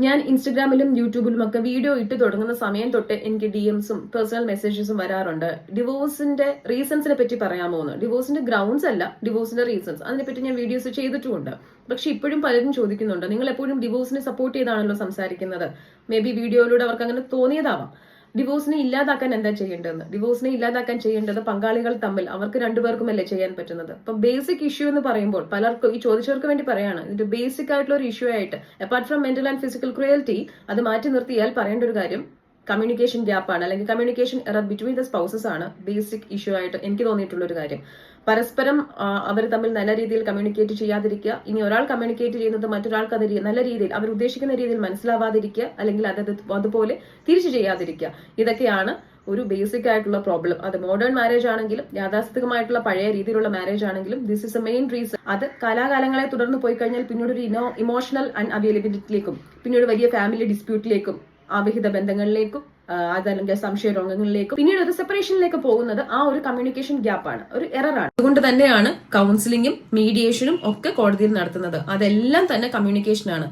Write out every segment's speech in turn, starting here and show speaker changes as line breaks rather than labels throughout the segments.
ഞാൻ ഇൻസ്റ്റഗ്രാമിലും യൂട്യൂബിലും ഒക്കെ വീഡിയോ ഇട്ട് തുടങ്ങുന്ന സമയം തൊട്ട് എനിക്ക് DMസും പേഴ്സണൽ മെസ്സേജസും വരാറുണ്ട്. ഡിവോഴ്സിന്റെ റീസൺസിനെ പറ്റി പറയാമോ എന്ന്. ഡിവോഴ്സിന്റെ ഗ്രൗണ്ട്സ് അല്ല, ഡിവോഴ്സിന്റെ റീസൺസ്. അതിനെപ്പറ്റി ഞാൻ വീഡിയോസ് ചെയ്തിട്ടുമുണ്ട്. പക്ഷെ ഇപ്പോഴും പലരും ചോദിക്കുന്നുണ്ട്, നിങ്ങൾ എപ്പോഴും ഡിവോഴ്സിനെ സപ്പോർട്ട് ചെയ്താണല്ലോ സംസാരിക്കുന്നത്. മേ ബി വീഡിയോയിലൂടെ അവർക്ക് അങ്ങനെ തോന്നിയതാവാം. ഡിവോഴ്സിനെ ഇല്ലാതാക്കാൻ എന്താ ചെയ്യേണ്ടതെന്ന്. ഡിവോഴ്സിനെ ഇല്ലാതാക്കാൻ ചെയ്യേണ്ടത് പങ്കാളികൾ തമ്മിൽ അവർക്ക് രണ്ടുപേർക്കുമല്ലേ ചെയ്യാൻ പറ്റുന്നത്. അപ്പൊ ബേസിക് ഇഷ്യൂ എന്ന് പറയുമ്പോൾ പലർക്കും, ഈ ചോദിച്ചവർക്ക് വേണ്ടി പറയാണ്, ഇതിന്റെ ബേസിക് ആയിട്ടുള്ള ഒരു ഇഷ്യൂ ആയിട്ട് apart from mental and physical cruelty അത് മാറ്റി നിർത്തിയാൽ പറയേണ്ട ഒരു കാര്യം കമ്മ്യൂണിക്കേഷൻ ഗ്യാപ്പാണ്, അല്ലെങ്കിൽ communication error between the spouses ആണ് ബേസിക് ഇഷ്യൂ ആയിട്ട് എനിക്ക് തോന്നിയിട്ടുള്ള ഒരു കാര്യം. പരസ്പരം അവർ തമ്മിൽ നല്ല രീതിയിൽ കമ്മ്യൂണിക്കേറ്റ് ചെയ്യാതിരിക്കുക. ഇനി ഒരാൾ കമ്മ്യൂണിക്കേറ്റ് ചെയ്യുന്നത് മറ്റൊരാൾക്ക് അത് നല്ല രീതിയിൽ അവർ ഉദ്ദേശിക്കുന്ന രീതിയിൽ മനസ്സിലാവാതിരിക്കുക, അല്ലെങ്കിൽ അതുപോലെ തിരിച്ചു ചെയ്യാതിരിക്കുക. ഇതൊക്കെയാണ് ഒരു ബേസിക് ആയിട്ടുള്ള പ്രോബ്ലം. അത് മോഡേൺ മാരേജ് ആണെങ്കിലും യാഥാസ്ഥിതികമായിട്ടുള്ള പഴയ രീതിയിലുള്ള മാരേജ് ആണെങ്കിലും this is A main reason. അത് കാലാകാലങ്ങളെ തുടർന്ന് പോയി കഴിഞ്ഞാൽ പിന്നീട് ഒരു ഇമോഷണൽ അൺഅവൈലബിലിറ്റിയിലേക്കും പിന്നീട് വലിയ ഫാമിലി ഡിസ്പ്യൂട്ടിലേക്കും അവിഹിത ബന്ധങ്ങളിലേക്കും അതല്ലെങ്കിൽ സംശയ രോഗങ്ങളിലേക്കും പിന്നീട് ഒരു സെപ്പറേഷനിലേക്ക് പോകുന്നത് ആ ഒരു കമ്മ്യൂണിക്കേഷൻ ഗ്യാപ്പാണ്, ഒരു എററാണ്. അതുകൊണ്ട് തന്നെയാണ് കൗൺസിലിംഗും മീഡിയേഷനും ഒക്കെ കോടതിയിൽ നടത്തുന്നത്. അതെല്ലാം തന്നെ കമ്മ്യൂണിക്കേഷനാണ്.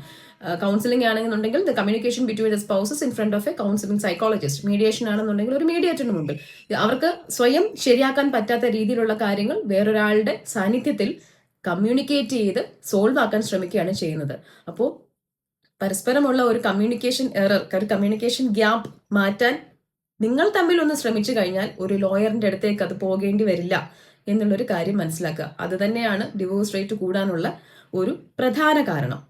കൗൺസിലിംഗ് ആണെന്നുണ്ടെങ്കിൽ the communication between the spouses in front of a counselling psychologist. Mediation ആണെന്നുണ്ടെങ്കിൽ ഒരു മീഡിയേറ്ററിന് മുമ്പിൽ അവർക്ക് സ്വയം ശരിയാക്കാൻ പറ്റാത്ത രീതിയിലുള്ള കാര്യങ്ങൾ വേറൊരാളുടെ സാന്നിധ്യത്തിൽ കമ്മ്യൂണിക്കേറ്റ് ചെയ്ത് സോൾവ് ആക്കാൻ ശ്രമിക്കുകയാണ് ചെയ്യുന്നത്. അപ്പോൾ പരസ്പരമുള്ള ഒരു കമ്മ്യൂണിക്കേഷൻ എറർ, ഒരു കമ്മ്യൂണിക്കേഷൻ ഗ്യാപ്പ് മാറ്റാൻ നിങ്ങൾ തമ്മിൽ ഒന്ന് ശ്രമിച്ചു കഴിഞ്ഞാൽ ഒരു ലോയറിന്റെ അടുത്തേക്ക് അത് പോകേണ്ടി വരില്ല എന്നുള്ളൊരു കാര്യം മനസ്സിലാക്കുക. അത് തന്നെയാണ് ഡിവോഴ്സ് റേറ്റ് കൂടാനുള്ള ഒരു പ്രധാന കാരണം.